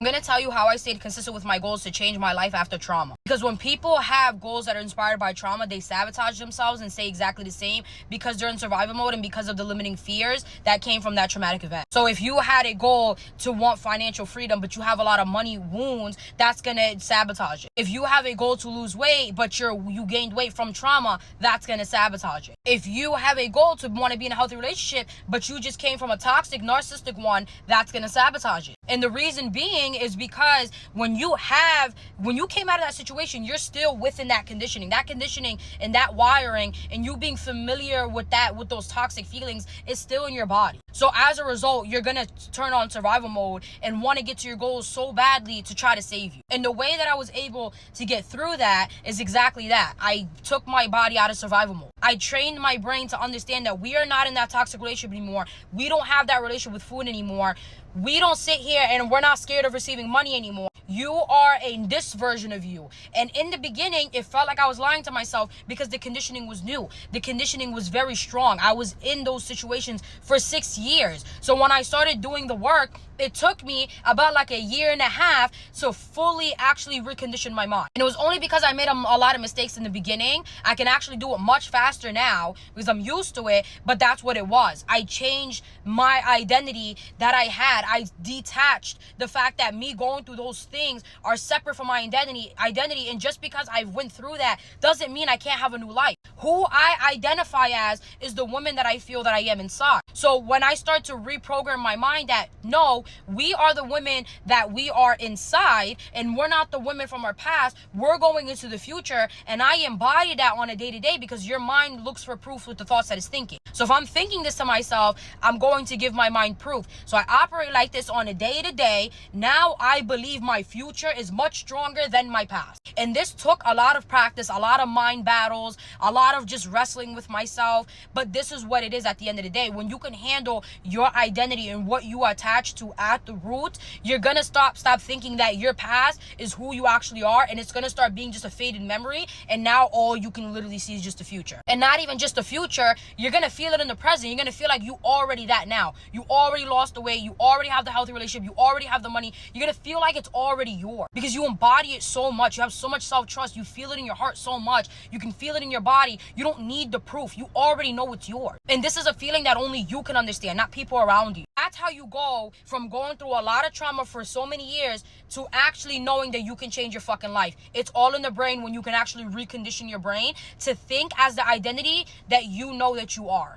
I'm going to tell you how I stayed consistent with my goals to change my life after trauma. Because when people have goals that are inspired by trauma, they sabotage themselves and say exactly the same because they're in survival mode and because of the limiting fears that came from that traumatic event. So if you had a goal to want financial freedom, but you have a lot of money wounds, that's going to sabotage it. If you have a goal to lose weight, but you gained weight from trauma, that's going to sabotage it. If you have a goal to want to be in a healthy relationship, but you just came from a toxic, narcissistic one, that's going to sabotage it. And the reason being is because when you came out of that situation, you're still within that conditioning and that wiring, and you being familiar with those toxic feelings is still in your body. So as a result, you're going to turn on survival mode and want to get to your goals so badly to try to save you. And the way that I was able to get through that is exactly that. I took my body out of survival mode. I trained my brain to understand that we are not in that toxic relationship anymore. We don't have that relationship with food anymore. We don't sit here and we're not scared of receiving money anymore. You are this version of you. And in the beginning, it felt like I was lying to myself because the conditioning was new. The conditioning was very strong. I was in those situations for 6 years. So when I started doing the work, it took me about like a year and a half to fully actually recondition my mind. And it was only because I made a lot of mistakes in the beginning. I can actually do it much faster now because I'm used to it, but that's what it was. I changed my identity that I had. I detached the fact that me going through those things are separate from my identity. And just because I went through that doesn't mean I can't have a new life. Who I identify as is the woman that I feel that I am inside. So when I start to reprogram my mind that no, we are the women that we are inside, and we're not the women from our past. We're going into the future, and I embody that on a day-to-day because your mind looks for proof with the thoughts that it's thinking. So if I'm thinking this to myself, I'm going to give my mind proof. So I operate like this on a day-to-day. Now I believe my future is much stronger than my past. And this took a lot of practice, a lot of mind battles, a lot of just wrestling with myself. But this is what it is at the end of the day. When you can handle your identity and what you attach to at the root, you're gonna stop thinking that your past is who you actually are, and it's gonna start being just a faded memory, and now all you can literally see is just the future. And not even just the future, you're gonna feel it in the present. You're gonna feel like you already that now. You already lost the weight, you already have the healthy relationship, you already have the money. You're gonna feel like it's already yours because you embody it so much. You have so much self-trust. You feel it in your heart so much. You can feel it in your body. You don't need the proof. You already know it's yours. And this is a feeling that only you can understand, not people around you. That's how you go from going through a lot of trauma for so many years to actually knowing that you can change your fucking life. It's all in the brain when you can actually recondition your brain to think as the identity that you know that you are.